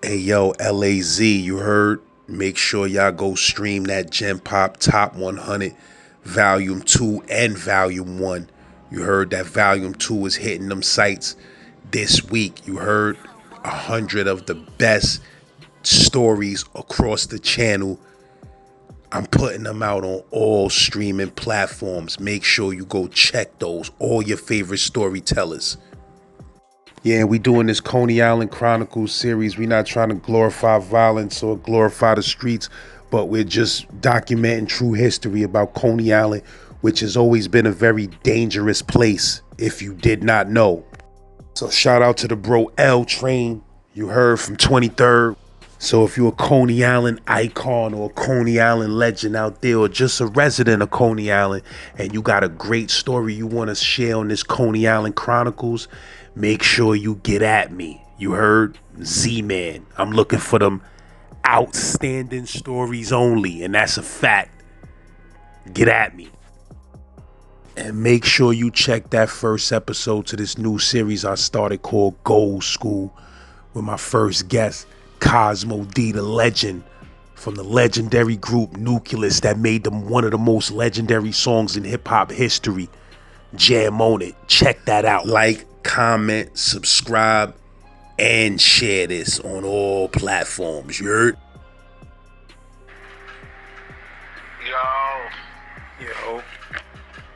Hey yo, LAZ, you heard? Make sure y'all go stream that Gen Pop Top 100 Volume 2 and Volume 1. You heard that Volume 2 is hitting them sites this week. You heard 100 of the best stories across the channel. I'm putting them out on all streaming platforms. Make sure you go check those. All your favorite storytellers. Yeah, we doing this Coney Island Chronicles series. We're not trying to glorify violence or glorify the streets, but we're just documenting true history about Coney Island, which has always been a very dangerous place, if you did not know. So shout out to the bro L Train, you heard, from 23rd. So if you're a Coney Island icon or a Coney Island legend out there, or just a resident of Coney Island, and you got a great story you want to share on this Coney Island Chronicles, make sure you get at me. You heard? Z-Man. I'm looking for them outstanding stories only, and that's a fact. Get at me. And make sure you check that first episode to this new series I started called Gold School, with my first guest, Cosmo D, the legend, from the legendary group Nucleus that made them one of the most legendary songs in hip-hop history. Jam on it. Check that out. Like, comment, subscribe, and share this on all platforms. You heard? Yo.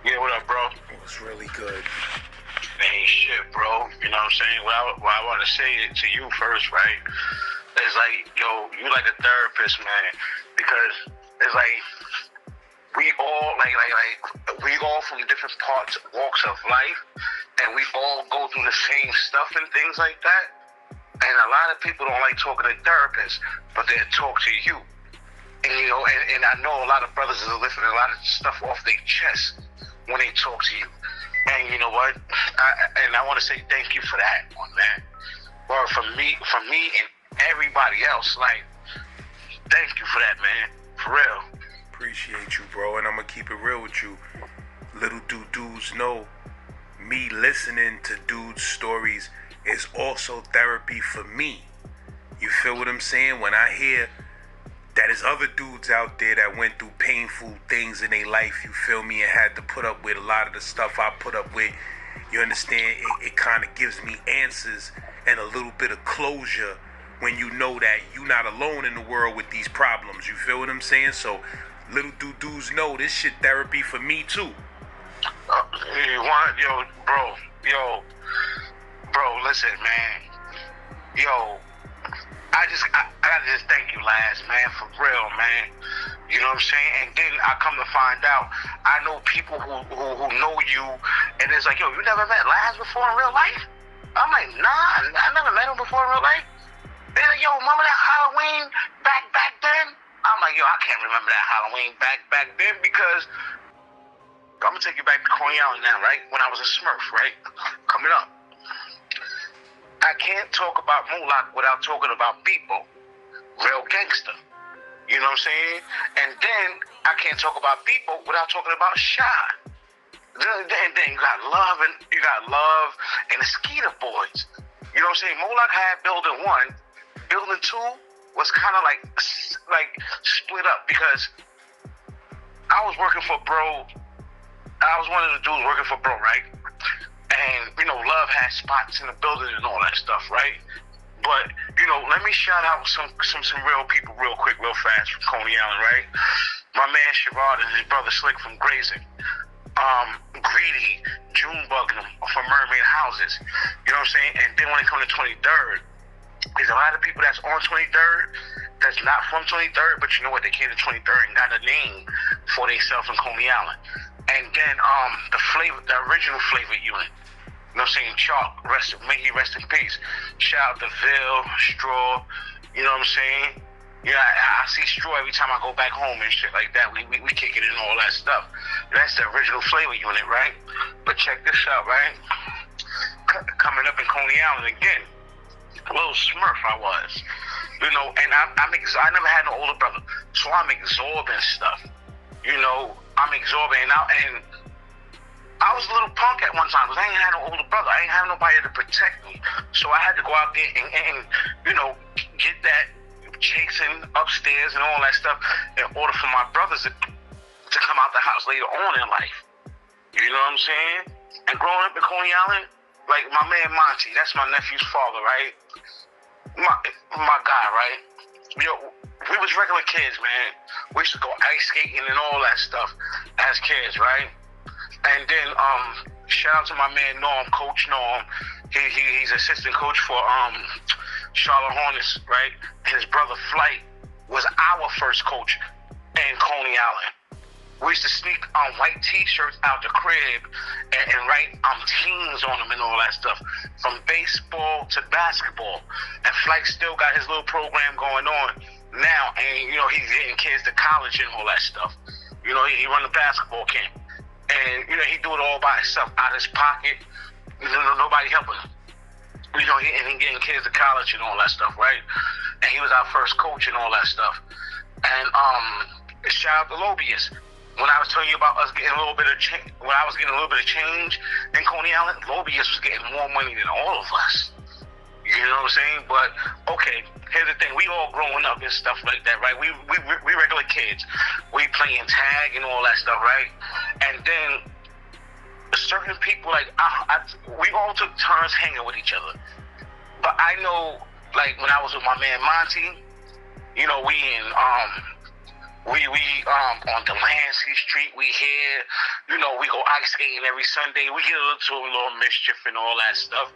Yeah, what up, bro? It's really good. Ain't shit, bro. You know what I'm saying? What I want to say it to you first, right? It's like, yo, you like a therapist, man. Because it's like, we all, we all from different walks of life, and we all go through the same stuff and things like that. And a lot of people don't like talking to therapists, but they'll talk to you. And, you know, and I know a lot of brothers are lifting a lot of stuff off their chest when they talk to you. And you know what? I want to say thank you for that one, man. Or from me and everybody else. Like, thank you for that, man. For real. Appreciate you, bro. And I'm going to keep it real with you. Little do dudes know, me listening to dudes' stories is also therapy for me. You feel what I'm saying? When I hear that there's other dudes out there that went through painful things in their life, you feel me, and had to put up with a lot of the stuff I put up with, you understand? It kind of gives me answers and a little bit of closure when you know that you're not alone in the world with these problems. You feel what I'm saying? So little dudes know this shit therapy for me too. Bro, listen, man. Yo, I gotta just thank you, Laz, man, for real, man. You know what I'm saying? And then I come to find out, I know people who know you, and it's like, yo, you never met Laz before in real life? I'm like, nah, I never met him before in real life. They're like, yo, remember that Halloween back then? I'm like, yo, I can't remember that Halloween back then, because I'm gonna take you back to Coney Island now, right? When I was a Smurf, right? Coming up. I can't talk about Mulak without talking about people. Real gangster. You know what I'm saying? And then I can't talk about people without talking about Shy. Then you got Love and the Skeeter Boys. You know what I'm saying? Mulak had building 1. Building 2 was kind of like split up, because I was working for Bro. I was one of the dudes working for Bro, right? And, you know, Love had spots in the building and all that stuff, right? But, you know, let me shout out some real people real quick, real fast from Coney Island, right? My man Sherrod and his brother Slick from Grazing. Greedy, Junebug from Mermaid Houses. You know what I'm saying? And then when it comes to 23rd, there's a lot of people that's on 23rd that's not from 23rd, but you know what? They came to 23rd and got a name for themselves in Coney Island. And then the original flavor unit. You know what I'm saying? Chalk, may he rest in peace. Shout out to Ville, Straw, you know what I'm saying? You know, I see Straw every time I go back home and shit like that. We kick it and all that stuff. That's the original flavor unit, right? But check this out, right? Coming up in Coney Island again. A little Smurf I was. You know, and I never had no older brother. So I'm absorbing stuff. You know, I'm absorbing, and I was a little punk at one time because I ain't had no older brother. I ain't have nobody to protect me. So I had to go out there and you know, get upstairs and all that stuff in order for my brothers to come out the house later on in life. You know what I'm saying? And growing up in Coney Island, like my man Monty, that's my nephew's father, right? My guy, right? We was regular kids, man. We used to go ice skating and all that stuff as kids, right? And then shout out to my man Norm, Coach Norm. He's assistant coach for Charlotte Hornets, right? And his brother Flight was our first coach in Coney Island. We used to sneak white t-shirts out the crib and write teams on them and all that stuff, from baseball to basketball. And Flight still got his little program going on now, and you know he's getting kids to college and all that stuff. You know he run the basketball camp, and you know he do it all by himself out of his pocket. You know, nobody helping him. You know, and he getting kids to college and all that stuff, right? And he was our first coach and all that stuff. And shout out to Lobius. When I was telling you about us getting a little bit of change, when I was getting a little bit of change in Coney Island, Lobius was getting more money than all of us. You know what I'm saying? But okay, here's the thing: we all growing up and stuff like that, right? We regular kids. We playing tag and all that stuff, right? And then certain people, like we all took turns hanging with each other. But I know, like when I was with my man Monty, you know, we in on Delancey Street, we here, you know, we go ice skating every Sunday. We get to a little mischief and all that stuff.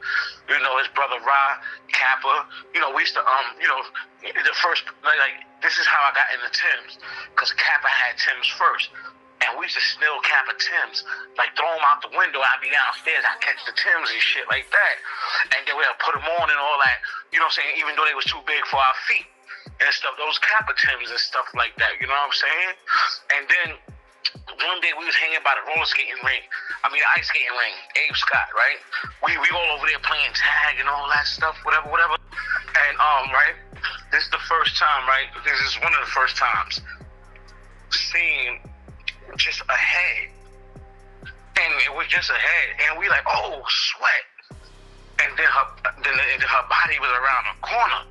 You know, his brother Ra, Kappa, you know, we used to, you know, the first, like this is how I got into Tim's, because Kappa had Tim's first. And we used to steal Kappa Tims, like throw them out the window. I'd be downstairs, I'd catch the Tims and shit like that. And then we'd put them on and all that, you know what I'm saying, even though they was too big for our feet and stuff, those Kappa Tims and stuff like that, you know what I'm saying? And then one day we was hanging by the ice skating ring, Abe Scott, right? We all over there playing tag and all that stuff, whatever. And right, this is the first time, right? This is one of the first times seeing just a head. And it was just a head. And we like, oh, sweat. And then her body was around the corner.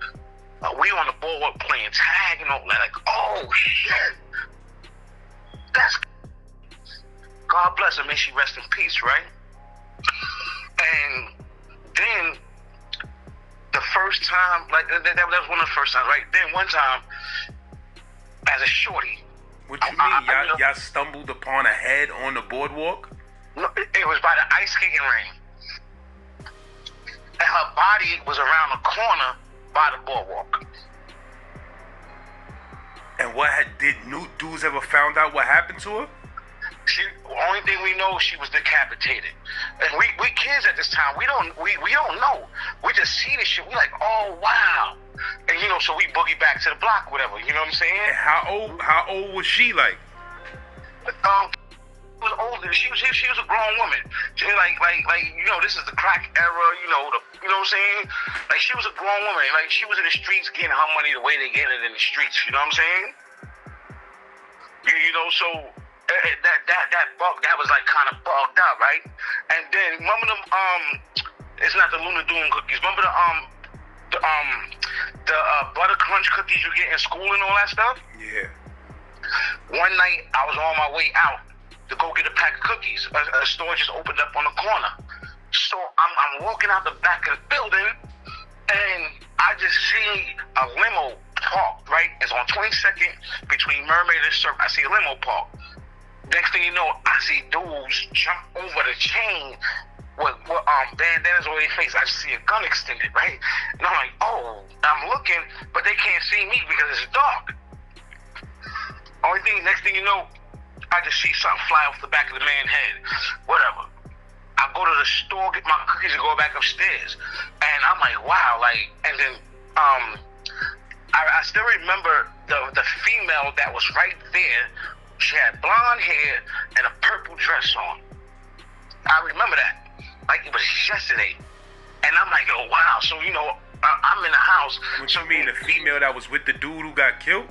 We on the boardwalk playing tag and all that. Like, oh, shit. That's... God bless her. May she rest in peace, right? And then the first time, like, that was one of the first times, right? Then one time, as a shorty, what you mean? Y'all stumbled upon a head on the boardwalk? No, it was by the ice skating ring. And her body was around the corner by the boardwalk. And did new dudes ever found out what happened to her? The only thing we know, she was decapitated. And we kids at this time, we don't know. We just see this shit. We like, oh wow. And you know, so we boogie back to the block, whatever. You know what I'm saying? And how old was she, like? Was older. She was a grown woman. She like you know, this is the crack era. You know what I'm saying? Like she was a grown woman. Like she was in the streets getting her money the way they get it in the streets. You know what I'm saying? You know, so that was like kind of bugged out, right? And then remember them it's not the Luna Doom cookies. Remember the butter crunch cookies you get in school and all that stuff? Yeah. One night I was on my way out to go get a pack of cookies. A store just opened up on the corner. So I'm walking out the back of the building, and I just see a limo parked, right? It's on 22nd between Mermaid and Surf. I see a limo parked. Next thing you know, I see dudes jump over the chain with bandanas over their face. I just see a gun extended, right? And I'm like, oh, I'm looking, but they can't see me because it's dark. Next thing you know, I just see something fly off the back of the man's head. Whatever. I go to the store, get my cookies, and go back upstairs. And I'm like, wow, like, and then I still remember the female that was right there. She had blonde hair and a purple dress on. I remember that. Like it was yesterday. And I'm like, oh, wow. So, you know, I'm in the house. What you mean, the female that was with the dude who got killed?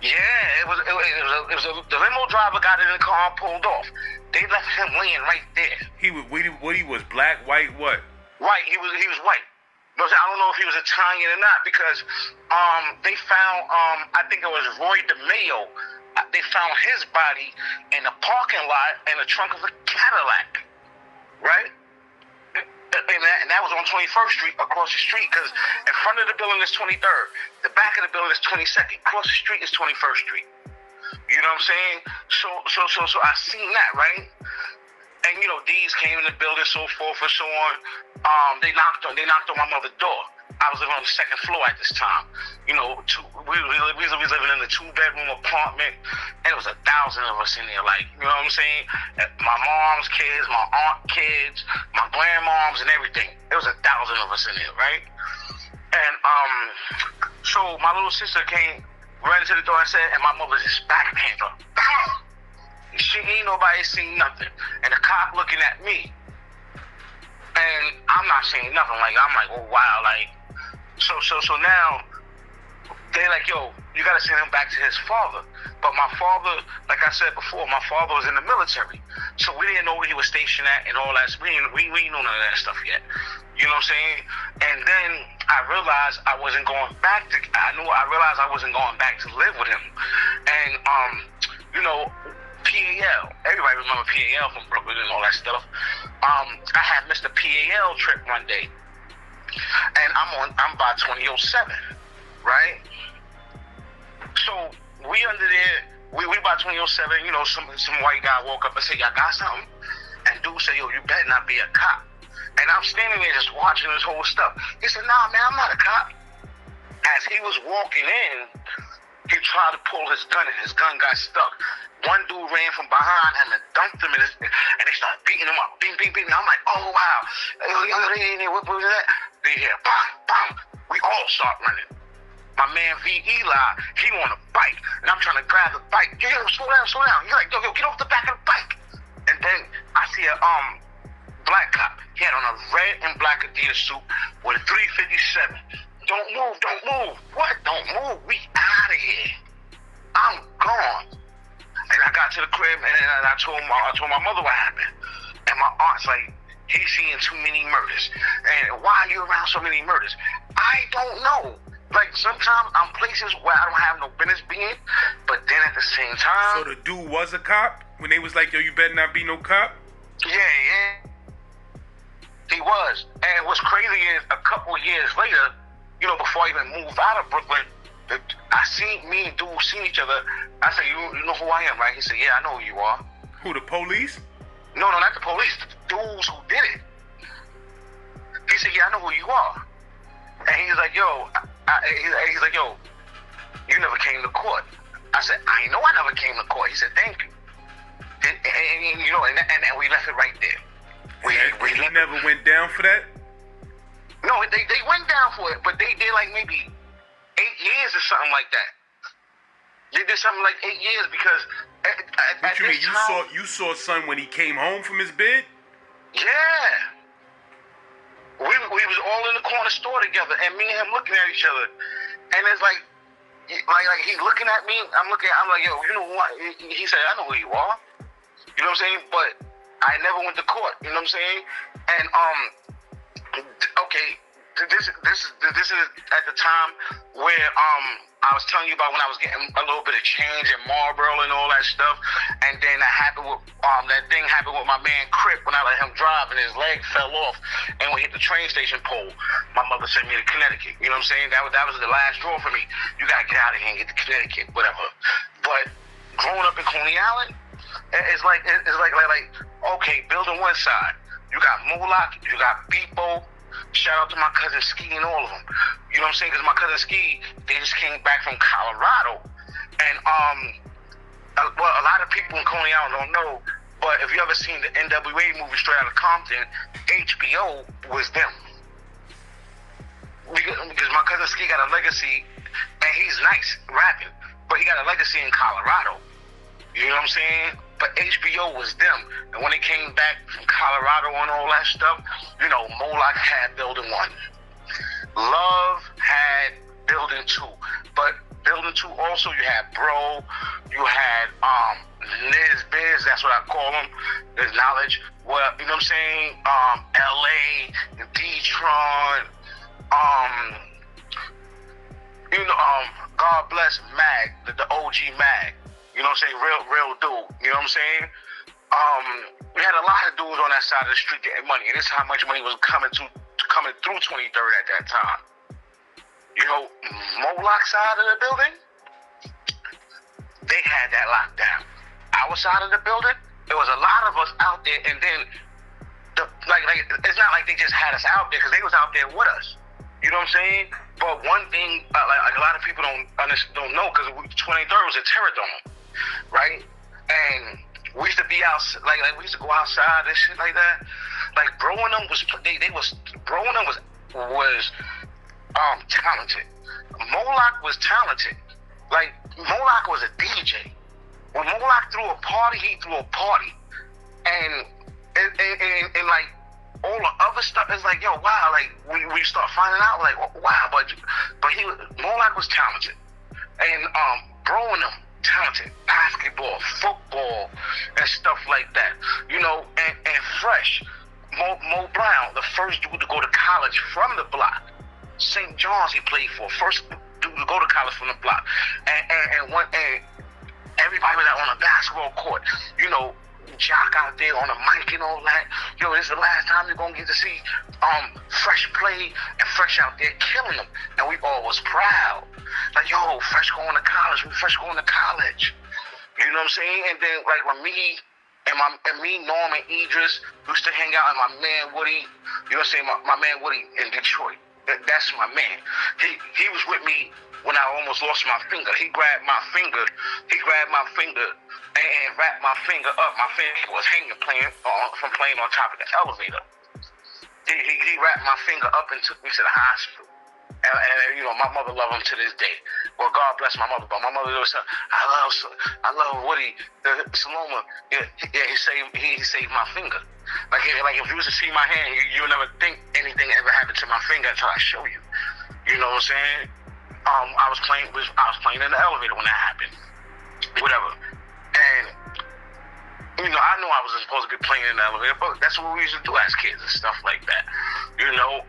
Yeah, it was the limo driver got in the car and pulled off. They left him laying right there. He was black, white, what? White. He was white. But I don't know if he was Italian or not because they found I think it was Roy DeMeo. They found his body in a parking lot in the trunk of a Cadillac, right? And that was on 21st Street across the street because in front of the building is 23rd, the back of the building is 22nd, across the street is 21st Street. You know what I'm saying? So I seen that, right? And you know, these came in the building, so forth and so on. They knocked on my mother's door. I was living on the second floor at this time. You know, we was living in a 2-bedroom apartment, and it was 1,000 of us in there. Like, you know what I'm saying? My mom's kids, my aunt kids, my grandmoms, and everything. It was 1,000 of us in there, right? And so my little sister ran to the door and said, and my mother just back came up. She ain't nobody seen nothing, and the cop looking at me, and I'm not saying nothing. Like, I'm like, oh wow, like. So now, they're like, yo, you gotta send him back to his father. But my father, like I said before, my father was in the military. So we didn't know where he was stationed at and all that. We didn't know none of that stuff yet. You know what I'm saying? And then I realized I wasn't going back to live with him. And, you know, PAL, everybody remember PAL from Brooklyn and all that stuff. I had missed a PAL trip one day. And I'm by 2007, right? So we under there, we by 2007, you know, some white guy woke up and said, y'all got something? And dude said, yo, you better not be a cop. And I'm standing there just watching this whole stuff. He said, nah, man, I'm not a cop. As he was walking in, he tried to pull his gun and his gun got stuck. One dude ran from behind him and dumped him and they started beating him up. Bing, bing, bing. I'm like, oh, wow. What was that? They hear, bang, bang. We all start running. My man V. Eli, he on a bike. And I'm trying to grab the bike. Yo, slow down. He's like, yo, get off the back of the bike. And then I see a black cop. He had on a red and black Adidas suit with a 357. Don't move. What? Don't move. We out of here. I'm gone. And I got to the crib and I told my mother what happened. And my aunt's like, he's seeing too many murders. And why are you around so many murders? I don't know. Like, sometimes I'm places where I don't have no business being, but then at the same time... So the dude was a cop? When they was like, yo, you better not be no cop? Yeah. He was. And what's crazy is a couple years later, you know, before I even moved out of Brooklyn, I seen me and dude seen each other. I said, you know who I am, right? He said, yeah, I know who you are. Who, the police? No, not the police. The dudes who did it. He said, yeah, I know who you are. And he's like, yo, he's like, yo, you never came to court. I said, I know I never came to court. He said, thank you. And you know, and we left it right there. He never went down for that? No, they went down for it, but they did like maybe 8 years or something like that. They did something like 8 years because what you mean? You saw son when he came home from his bid? Yeah. We was all in the corner store together, and me and him looking at each other, and it's like he's looking at me. I'm like, yo, you know what? He said, I know who you are. You know what I'm saying? But I never went to court. You know what I'm saying? And okay, this is at the time where I was telling you about when I was getting a little bit of change in Marlboro and all that stuff, and then that thing happened with my man Crip when I let him drive and his leg fell off and we hit the train station pole. My mother sent me to Connecticut. You know what I'm saying? That was the last straw for me. You gotta get out of here and get to Connecticut, whatever. But growing up in Coney Island, it's like okay, building one side, you got Moloch, you got Beepo. Shout out to my cousin Ski and all of them. You know what I'm saying? Because my cousin Ski, they just came back from Colorado. And, well, a lot of people in Coney Island don't know, but if you ever seen the NWA movie Straight Outta Compton, HBO was them. Because my cousin Ski got a legacy, and he's nice rapping, but he got a legacy in Colorado. You know what I'm saying? But HBO was them. And when they came back from Colorado and all that stuff, you know, Moloch had Building 1. Love had Building 2. But Building 2 also, you had Bro, you had Liz Biz, that's what I call them, there's knowledge. Well, you know what I'm saying? LA, Detroit, Um, God bless Mag, the OG Mag. You know what I'm saying? Real dude. You know what I'm saying? We had a lot of dudes on that side of the street getting money, and this is how much money was coming through 23rd at that time. You know, Moloch side of the building, they had that locked down. Our side of the building, there was a lot of us out there, and then it's not like they just had us out there, because they was out there with us. You know what I'm saying? But one thing, like a lot of people don't know, because 23rd was a terror dome, right? And we used to be out, like we used to go outside and shit like that. Like Bro&Them was talented. Moloch was talented. Like Moloch was a DJ. When Moloch threw a party, he threw a party, and like all the other stuff is like, yo, wow. Like we start finding out, like, wow. But Moloch was talented, and Bro&Them talented, basketball, football, and stuff like that. You know, and Fresh, Mo Brown, the first dude to go to college from the block. St. John's he played for, first dude to go to college from the block, and everybody was out on a basketball court. You know, Jock out there on the mic and all that. Yo, this is the last time you're gonna get to see Fresh play, and Fresh out there killing them, and we all was proud. Like, yo, Fresh going to college. Fresh going to college. You know what I'm saying? And then like when me, Norm, and Idris used to hang out, and my man Woody, you know what I'm saying? My man Woody in Detroit. That's my man. He was with me when I almost lost my finger. He grabbed my finger and wrapped my finger up. My finger was hanging from playing on top of the elevator. He wrapped my finger up and took me to the hospital. And you know, my mother loved him to this day. Well, God bless my mother, but my mother was I love Woody. Saloma, he saved my finger. Like if you was to see my hand, you would never think anything ever happened to my finger until I show you. You know what I'm saying? I was playing in the elevator when that happened. Whatever. And you know, I knew I wasn't supposed to be playing in the elevator, but that's what we used to do as kids and stuff like that. You know,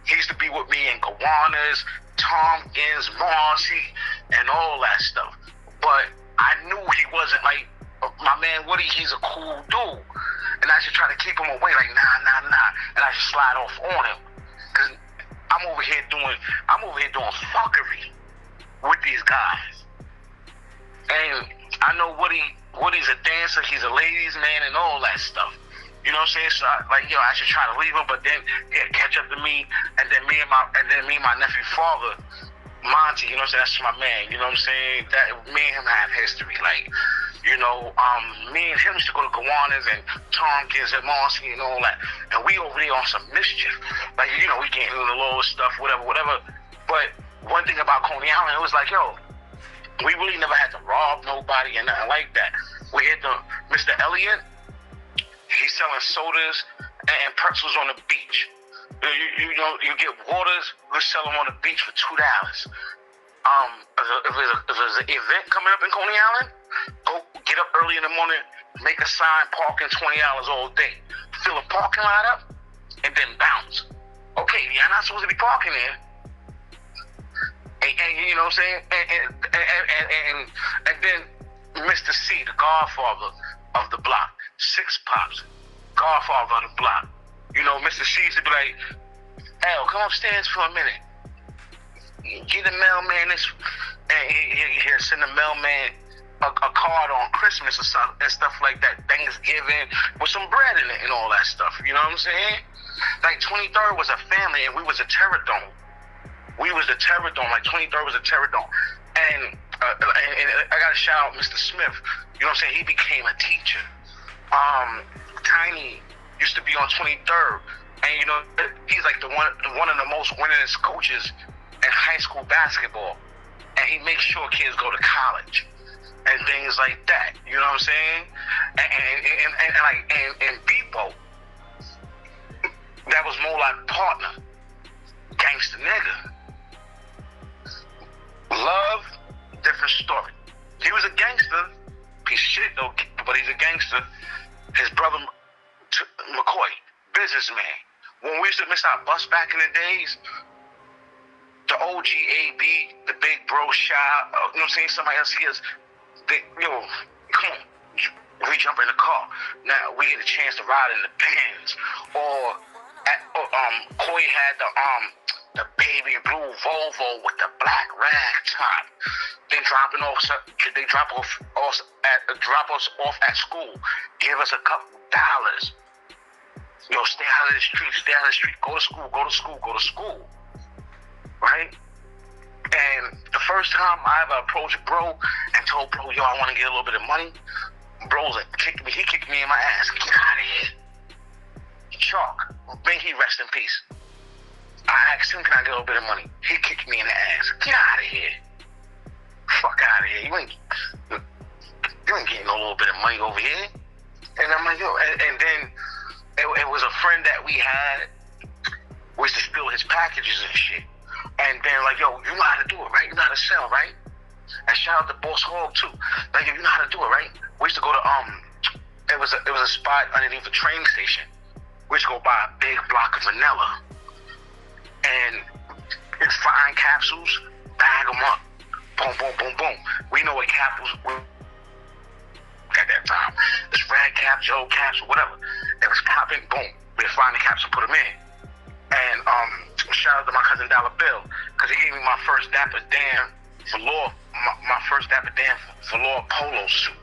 he used to be with me in Gowanus, Tompkins, Marcy, and all that stuff. But I knew he wasn't like my man Woody. He's a cool dude, and I should try to keep him away. Like nah, and I should slide off on him, cause I'm over here doing fuckery with these guys. And I know Woody's a dancer. He's a ladies' man and all that stuff. You know what I'm saying? So I should try to leave him, but then he'll catch up to me, and then me and my nephew father, Monty. You know what I'm saying? That's my man. You know what I'm saying? That me and him have history. Like, you know, me and him used to go to Gowanus and Tompkins and Marcy and all that, and we over there on some mischief. Like, you know, we getting into the lower stuff, whatever. But one thing about Coney Island, it was like, yo, we really never had to rob nobody and nothing like that. We had Mr. Elliott. He's selling sodas and pretzels on the beach. You know, you get waters, we sell them on the beach for $2. If there's an event coming up in Coney Island, go get up early in the morning, make a sign, parking $20 all day. Fill a parking lot up, and then bounce. Okay, you're not supposed to be parking there. And you know what I'm saying? And then Mr. C, the godfather of the block, Six Pops, godfather of the block. You know, Mr. C used to be like, L, come upstairs for a minute. Get the mailman this, and he'll send the mailman a card on Christmas or stuff, and stuff like that, Thanksgiving, with some bread in it and all that stuff. You know what I'm saying? Like 23rd was a family, and we was a terror dome. We was the terror dome. Like 23rd was a terror dome. And I got to shout out Mr. Smith. You know what I'm saying? He became a teacher. Tiny used to be on 23rd, and you know, he's like one of the most winningest coaches in high school basketball, and he makes sure kids go to college and things like that. You know what I'm saying? And Beepo, that was more like partner, gangster nigga. Love, different story. He was a gangster, piece of shit though, but he's a gangster. His brother, McCoy, businessman. When we used to miss our bus back in the days, OGAB, the big bro shot, you know what I'm saying? Somebody else hears, come on. We jump in the car. Now we get a chance to ride in the Benz. Or Coney had the baby blue Volvo with the black rag top. They drop us off at school. Give us a couple dollars. Stay out of the street, go to school. Right? And the first time I ever approached bro and told bro, yo, I want to get a little bit of money, bro's like, he kicked me in my ass. Get out of here. Chalk. May he rest in peace. I asked him, can I get a little bit of money? He kicked me in the ass. Get out of here. Fuck out of here. You ain't getting no little bit of money over here. And I'm like, yo, and then it was a friend that we had. We used to steal his packages and shit. And then like, yo, you know how to do it, right? You know how to sell, right? And shout out to Boss Hog too. Like, yo, you know how to do it, right? We used to go to it was a spot underneath the train station. We used to go buy a big block of vanilla and find capsules, bag them up, boom, boom, boom, boom. We know what capsules were at that time. It's red caps, yellow caps, or whatever. It was popping, boom. We'd find the caps and put them in. And shout out to my cousin Dollar Bill, because he gave me my first Dapper Dan velour, my first Dapper Dan velour polo suit.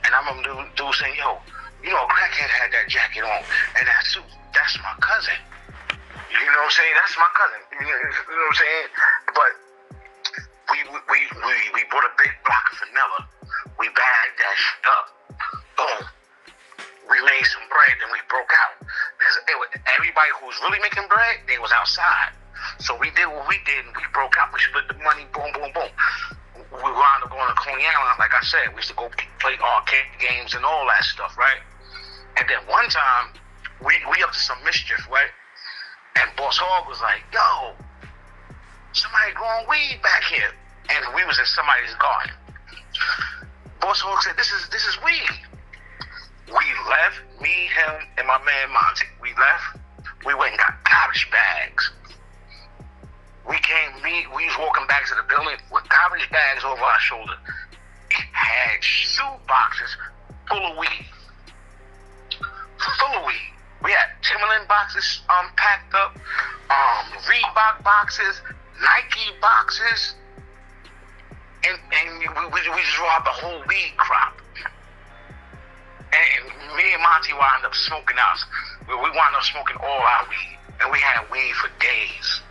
And I remember dude saying, yo, Crackhead had that jacket on and that suit. That's my cousin. You know what I'm saying? That's my cousin. You know what I'm saying? But we bought a big block of vanilla. We bagged that shit up. Boom. We made some bread, then we broke out. Because everybody who was really making bread, they was outside. So we did what we did, and we broke out. We split the money, boom, boom, boom. We wound up going to Coney Island, like I said. We used to go play arcade games and all that stuff, right? And then one time, we up to some mischief, right? And Boss Hog was like, yo, somebody growing weed back here. And we was in somebody's garden. Boss Hog said, this is weed. We left, me, him, and my man Monty. We left. We went and got garbage bags. We was walking back to the building with garbage bags over our shoulder. We had shoe boxes full of weed. We had Timberland boxes packed up, Reebok boxes, Nike boxes, and we just robbed the whole weed crop. And me and Monty wound up smoking us. We wound up smoking all our weed, and we had weed for days.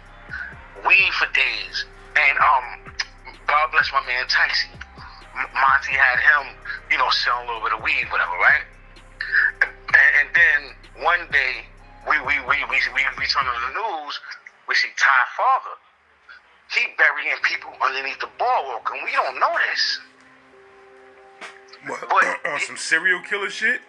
And God bless my man Tyson. Monty had him, selling a little bit of weed, whatever, right? And then one day we turn on the news, we see Ty Father. He burying people underneath the boardwalk, and we don't know this. What, on some serial killer shit?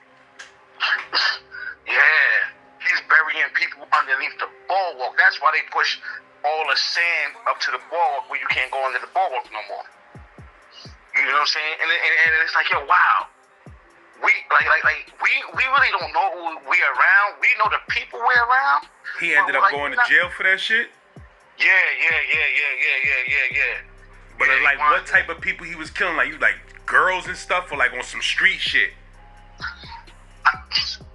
Yeah, he's burying people underneath the boardwalk. That's why they push all the sand up to the boardwalk where you can't go under the boardwalk no more. You know what I'm saying? And it's like, yo, wow. We really don't know who we're around. We know the people we're around. He ended up going to jail for that shit? Yeah. But what type of people he was killing? Like girls and stuff, or like on some street shit?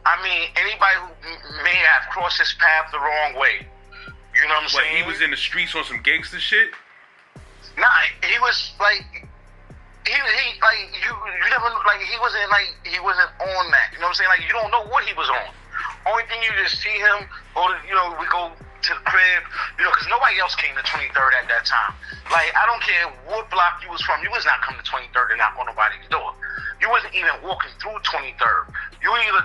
I mean, anybody who may have crossed his path the wrong way. You know what I'm saying? He was in the streets on some gangster shit? Nah, he was like, he wasn't on that. You know what I'm saying? Like, you don't know what he was on. Only thing you just see him, we go to the crib, because nobody else came to 23rd at that time. Like, I don't care what block you was from, you was not coming to 23rd and knock on nobody's door. You wasn't even walking through 23rd. You either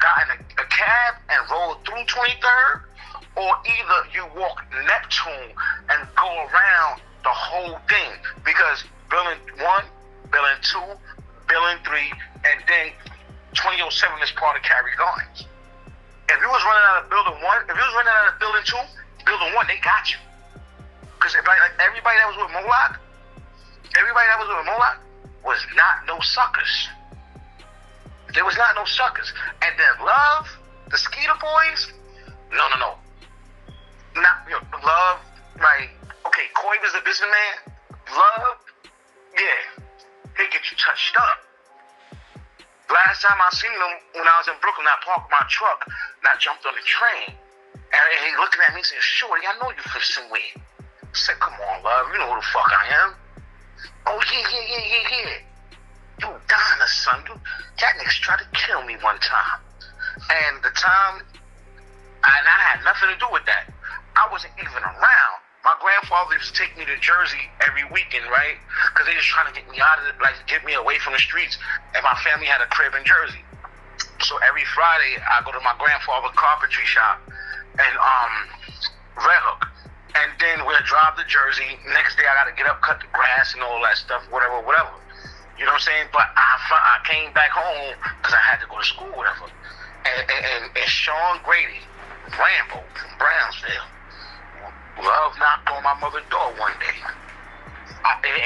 got in a cab and rolled through 23rd, or either you walk Neptune and go around the whole thing. Because building 1, building 2, building 3, and then 2007 is part of Cary Gardens. If you was running out of building 1, if you was running out of building 2, building 1, they got you. Because everybody that was with Moloch was not no suckers. There was not no suckers. And then Love, the Skeeter Boys, no. Not love, like, okay, Coy was a businessman. Love, yeah, he get you touched up. Last time I seen him when I was in Brooklyn, I parked my truck and I jumped on the train. And he looking at me and said, "Shorty, I know you from somewhere." I said, "Come on, love, you know who the fuck I am." "Oh, yeah. You dying, son. That nigga tried to kill me one time." And the time, and I had nothing to do with that. I wasn't even around. My grandfather used to take me to Jersey every weekend, right? Because they just trying to get me out of it, like get me away from the streets. And my family had a crib in Jersey. So every Friday, I go to my grandfather's carpentry shop and Red Hook. And then we'll drive to Jersey. Next day, I got to get up, cut the grass and all that stuff, whatever. You know what I'm saying? But I came back home because I had to go to school, whatever. And Sean Grady, Rambo from Brownsville, love knocked on my mother's door one day.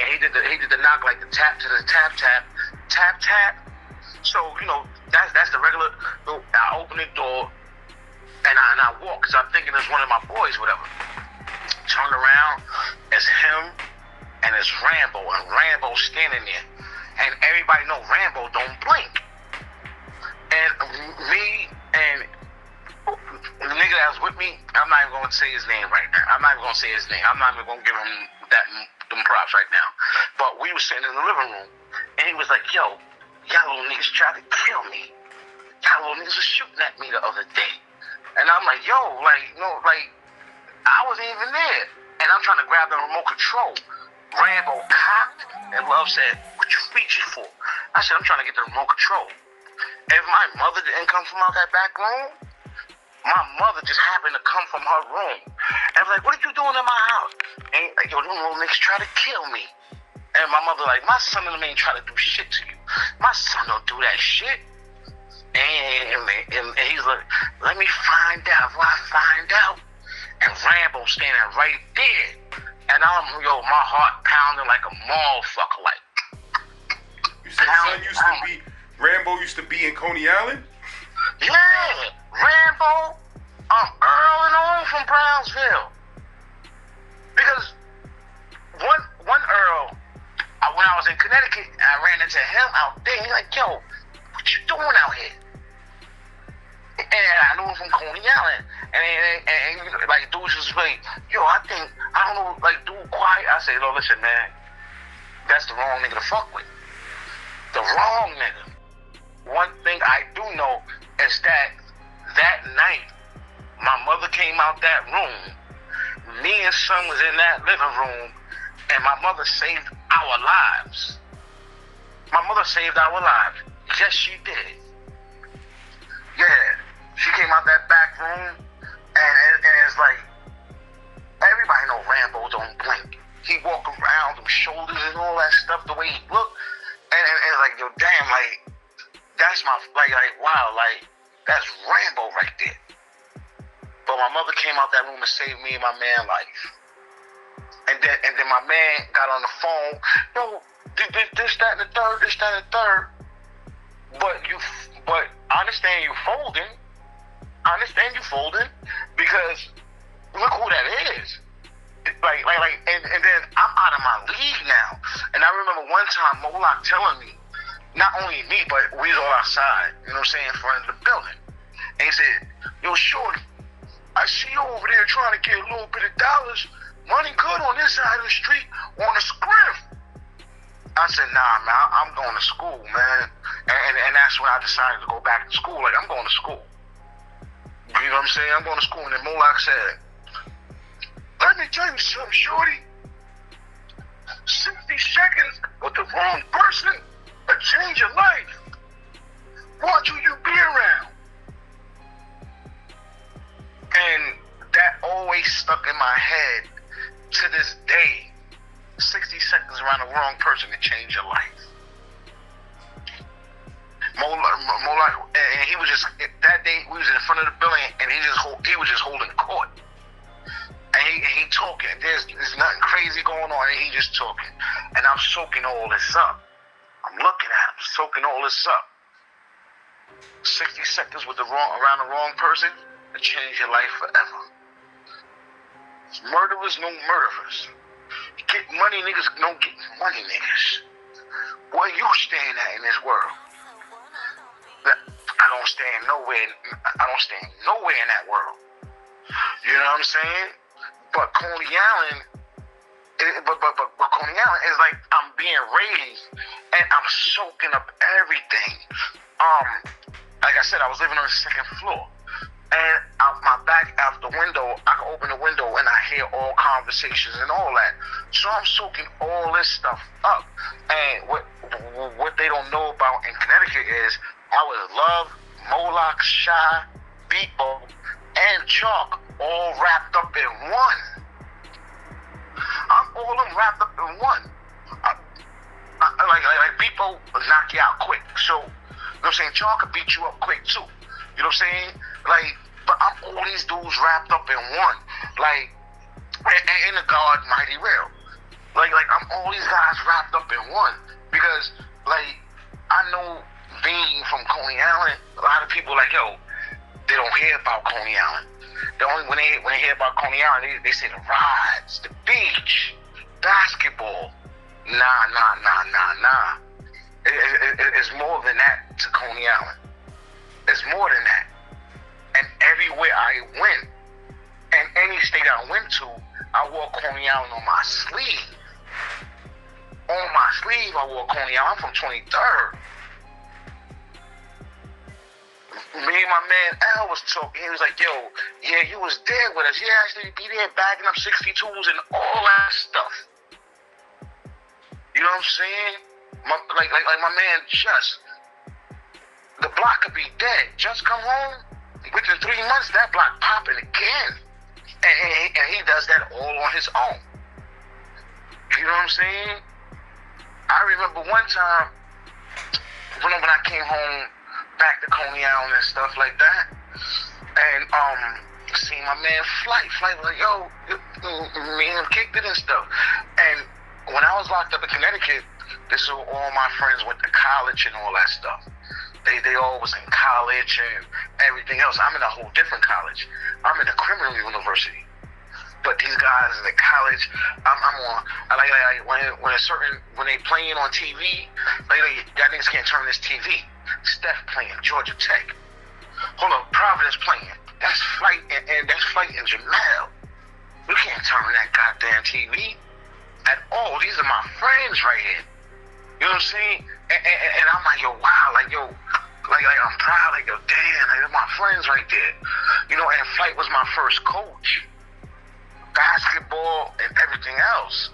He did the knock like the tap to the tap. So that's the regular. I open the door and I walk because I'm thinking it's one of my boys, whatever. Turn around, it's him and it's Rambo, and Rambo standing there, and everybody know Rambo don't blink. And me and the nigga that was with me, I'm not even gonna say his name right now. I'm not even gonna say his name. I'm not even gonna give him them props right now. But we was sitting in the living room, and he was like, "Yo, y'all little niggas tried to kill me. Y'all little niggas was shooting at me the other day." And I'm like, "Yo, I wasn't even there." And I'm trying to grab the remote control. Rambo cocked, and Love said, "What you reaching for?" I said, "I'm trying to get the remote control." If my mother didn't come from out that back room, my mother just happened to come from her room. And was like, "What are you doing in my house?" And like, "Yo, them little niggas try to kill me." And my mother like, "My son and them ain't trying to do shit to you. My son don't do that shit." And he's like, "Let me find out." Well, I find out. And Rambo standing right there. And my heart pounding like a motherfucker. Like, you said Rambo used to be in Coney Island? Yeah, Rambo, Earl and all from Brownsville. Because one Earl, when I was in Connecticut, I ran into him out there. He's like, "Yo, what you doing out here?" And I knew him from Coney Island. And like, dudes was like, "Yo, I don't know, like, dude, quiet." I said, "No, listen, man, that's the wrong nigga to fuck with. The wrong nigga." One thing I do know is that night, my mother came out that room. Me and son was in that living room, and my mother saved our lives. My mother saved our lives. Yes, she did. Yeah, she came out that back room, and it's like, everybody know Rambo don't blink. He walk around them shoulders and all that stuff, the way he look, and like, yo, damn, like, that's my, like, wow, like, that's Rambo right there. But my mother came out that room and saved me and my man life. And then my man got on the phone, "Yo, this, that, and the third. But I understand you folding. Because look who that is. And then I'm out of my league now. And I remember one time Moloch telling me, not only me, but we was all outside, you know what I'm saying, in front of the building. And he said, "Yo, Shorty, I see you over there trying to get a little bit of dollars. Money good on this side of the street on the script." I said, "Nah, man, I'm going to school, man." And that's when I decided to go back to school. Like, I'm going to school. You know what I'm saying? I'm going to school. And then Moloch said, "Let me tell you something, Shorty. 60 seconds with the wrong person will change your life. Watch who you be around." And that always stuck in my head to this day. 60 seconds around the wrong person to change your life. Moloch, and he was just, that day we was in front of the building, and he was just holding court. And he talking. There's nothing crazy going on, and he just talking. And I'm soaking all this up. I'm looking at him, soaking all this up. 60 seconds with around the wrong person to change your life forever. Murderers, no murderers. Get money, niggas don't get money, niggas. Where you stand at in this world? I don't stand nowhere. I don't stand nowhere in that world. You know what I'm saying? But Coney Island, but Coney Island is like I'm being raised and I'm soaking up everything. Like I said, I was living on the second floor. And out my back, out the window, I can open the window and I hear all conversations and all that. So I'm soaking all this stuff up. And what they don't know about in Connecticut is I was Love, Moloch, Shy, Beepo, and Chalk all wrapped up in one. I'm all them wrapped up in one. Like Beepo will knock you out quick. So, you know what I'm saying? Chalk could beat you up quick too. You know what I'm saying? Like, but I'm all these dudes wrapped up in one. Like, and the God Mighty Real. Like I'm all these guys wrapped up in one. Because, like, I know being from Coney Island, a lot of people like, yo, they don't hear about Coney Island. When they hear about Coney Island, they say the rides, the beach, basketball. Nah. It's more than that to Coney Island. It's more than that. And everywhere I went, and any state I went to, I wore Coney Island on my sleeve. On my sleeve, I wore Coney Island. I'm from 23rd. Me and my man Al was talking. He was like, yo, yeah, you was there with us. Yeah, actually, be there bagging up 62s and all that stuff. You know what I'm saying? Like my man Just. The block could be dead. Just come home. Within 3 months, that block popping again. And he does that all on his own. You know what I'm saying? I remember one time when I came home back to Coney Island and stuff like that, and seen my man Flight was like, yo, me and him kicked it and stuff. And when I was locked up in Connecticut, this is where all my friends went to college and all that stuff. They all was in college and everything else. I'm in a whole different college. I'm in a criminal university. But these guys in the college, I'm on. When they playing on TV, y'all niggas can't turn this TV. Steph playing, Georgia Tech. Hold on, Providence playing. That's Flight and that's Flight and Jamel. We can't turn that goddamn TV at all. These are my friends right here. You know what I'm saying? And I'm like, yo, wow, like, yo, like I'm proud, like, yo, damn, like, they're my friends right there. You know, and Flight was my first coach. Basketball and everything else.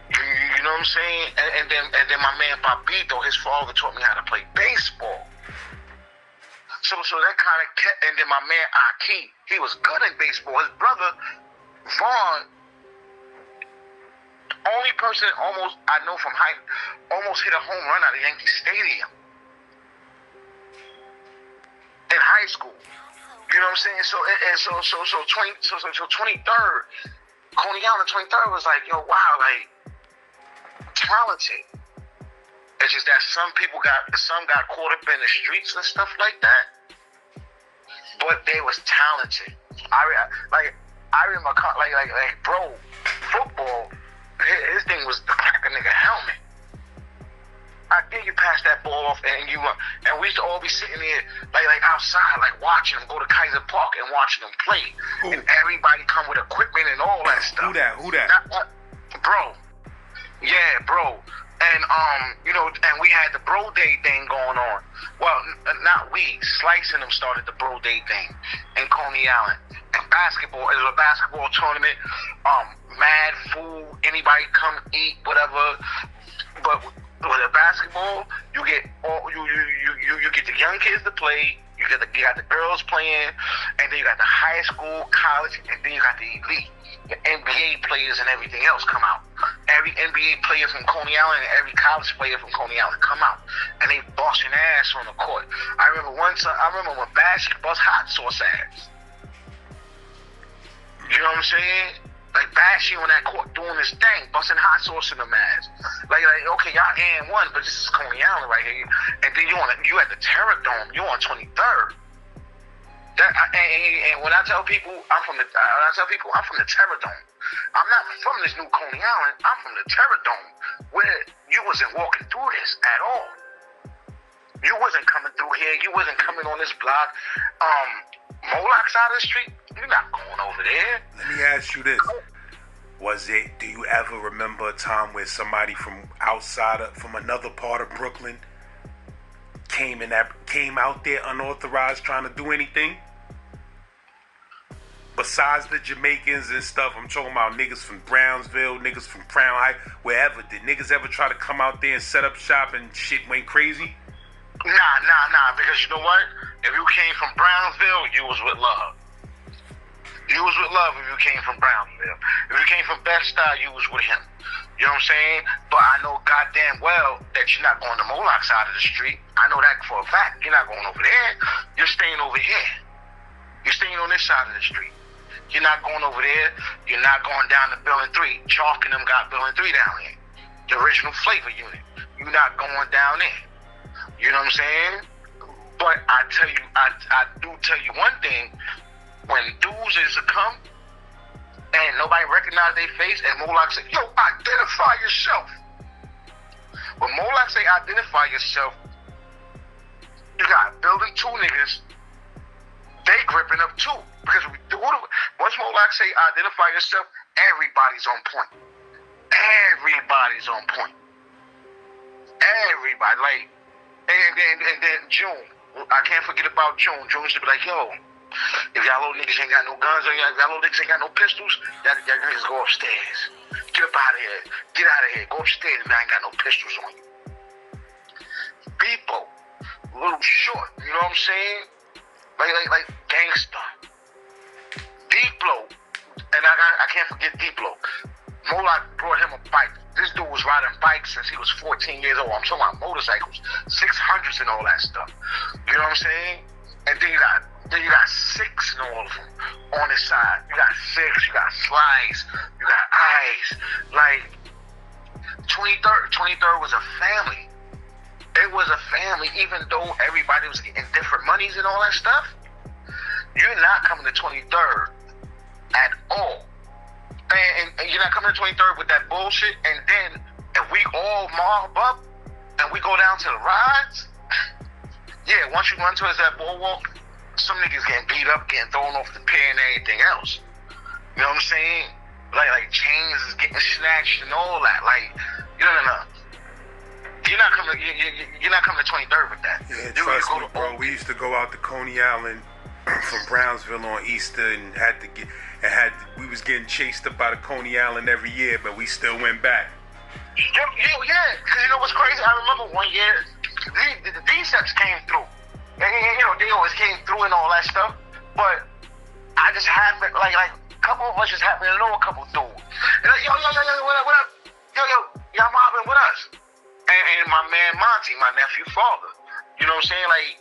You know what I'm saying? And then my man Papito, his father taught me how to play baseball. So that kind of kept, and then my man Aki, he was good at baseball. His brother, Vaughn, only person almost I know from height almost hit a home run out of Yankee Stadium in high school. You know what I'm saying? So 23rd, Coney Island 23rd was like, yo, wow, like talented. It's just that some got caught up in the streets and stuff like that, but they was talented. I remember bro, football. His thing was to crack a nigga helmet. I think you pass that ball off and we used to all be sitting there like outside, like watching them go to Kaiser Park and watching them play. Ooh. And everybody come with equipment and all that stuff. Who that? Bro. Yeah, bro. And and we had the Bro Day thing going on. Well, not we. Slice and them started the Bro Day thing in Coney Island. And basketball, it was a basketball tournament. Mad food, anybody come eat, whatever. But with the basketball, you get you get the young kids to play. You got the girls playing, and then you got the high school, college, and then you got the elite. The NBA players and everything else come out. Every NBA player from Coney Island and every college player from Coney Island come out, and they busting ass on the court. I remember when Bash bust hot sauce ass. You know what I'm saying? Like Bashy on that court doing this thing, busting hot sauce in the ass. Like okay, y'all and one, but this is Coney Island right here. And then you at the Terror Dome, you on 23rd. And when I tell people I'm from the Terror Dome. I'm not from this new Coney Island. I'm from the Terror Dome, where you wasn't walking through this at all. You wasn't coming through here. You wasn't coming on this block. Moloch side of the street. You're not going over there. Let me ask you this. Do you ever remember a time where somebody from from another part of Brooklyn came out there unauthorized trying to do anything? Besides the Jamaicans and stuff, I'm talking about niggas from Brownsville, niggas from Crown Heights, wherever. Did niggas ever try to come out there and set up shop and shit went crazy? Nah, because you know what? If you came from Brownsville, you was with love. You was with love if you came from Brownsville. If you came from Bed-Stuy, you was with him. You know what I'm saying? But I know goddamn well that you're not going to Moloch side of the street. I know that for a fact. You're not going over there. You're staying over here. You're staying on this side of the street. You're not going over there. You're not going down to Bill and 3. Chalk and them got Bill and 3 down here. The original flavor unit. You're not going down there. You know what I'm saying? But I do tell you one thing. When dudes is to come and nobody recognize their face and Moloch say, yo, identify yourself. When Moloch say identify yourself, you got building 2 niggas, they gripping up too. Because once Moloch say identify yourself, everybody's on point. Everybody's on point. Everybody. Like, and then June. I can't forget about June. June should be like, yo, if y'all little niggas ain't got no guns or y'all little niggas ain't got no pistols, y'all niggas go upstairs. Get up out of here. Get out of here. Go upstairs if I ain't got no pistols on you. People, a little short, you know what I'm saying? Like gangsta. Diplo, and I can't forget Diplo. Moloch brought him a bike. This dude was riding bikes since he was 14 years old. I'm talking about motorcycles, 600s and all that stuff. You know what I'm saying? And then you got 6 in all of them on his side. You got 6, you got Slice, you got Ice. Like, 23rd was a family. It was a family, even though everybody was getting different monies and all that stuff. You're not coming to 23rd at all. And you're not coming to 23rd with that bullshit. And then if we all mob up and we go down to the rides, yeah, once you run towards that boardwalk, some niggas getting beat up, getting thrown off the pier and everything else. You know what I'm saying? Like chains is getting snatched and all that. Like, no. You're not coming to 23rd with that. Yeah, trust me, bro. We used to go out to Coney Island from Brownsville on Easter and we was getting chased up out of Coney Island every year, but we still went back. Yeah, because you know what's crazy? I remember one year, the D-Seps came through. And, you know, they always came through and all that stuff. But I just happened, like a couple of us just happened to know a couple dudes. And like, yo, what up? Yo, y'all mobbing with us. And my man Monty, my nephew father, you know what I'm saying? Like,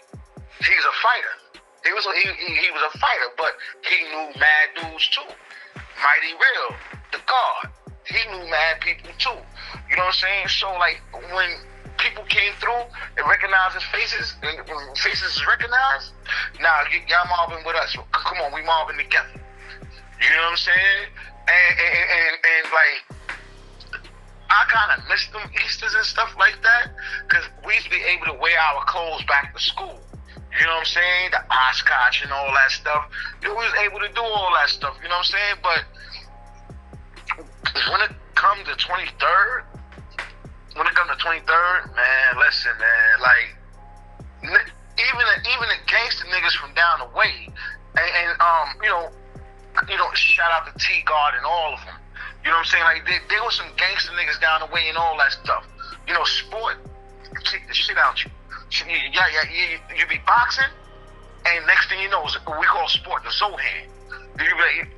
he's a fighter. He was a fighter, but he knew mad dudes too. Mighty Real, the God, he knew mad people too. You know what I'm saying? So like when people came through and recognized his faces, and when faces is recognized, y'all mobbing with us. Come on, we mobbing together. You know what I'm saying? And like, I kind of missed them Easters and stuff like that, because we used to be able to wear our clothes back to school. You know what I'm saying? The Oshkosh and all that stuff. We was able to do all that stuff, you know what I'm saying? But when it comes to 23rd, man, listen, man, like, even the gangster niggas from down the way, and you know, shout out to T-Guard and all of them. You know what I'm saying? Like, there was some gangster niggas down the way and all that stuff. You know, sport, kick the shit out you. You be boxing, and next thing you know, we call sport the Zohan. You be like,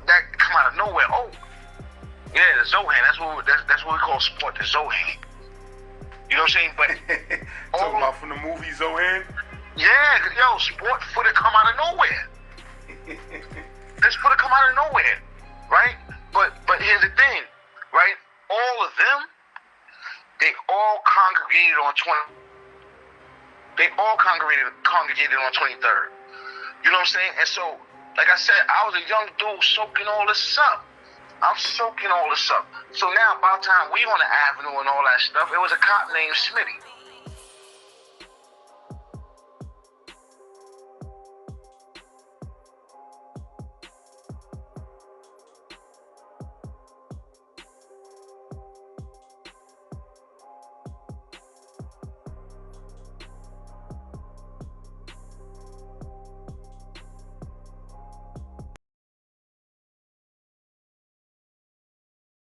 that come out of nowhere. Oh, yeah, the Zohan. That's what we call sport, the Zohan. You know what I'm saying? But talking about from the movie Zohan? Yeah, yo, sport footage come out of nowhere. This footage come out of nowhere, right? But here's the thing, right? All of them, they all congregated on 23rd. You know what I'm saying? And so, like I said, I was a young dude soaking all this up. I'm soaking all this up. So now, about time we on the avenue and all that stuff, it was a cop named Smitty.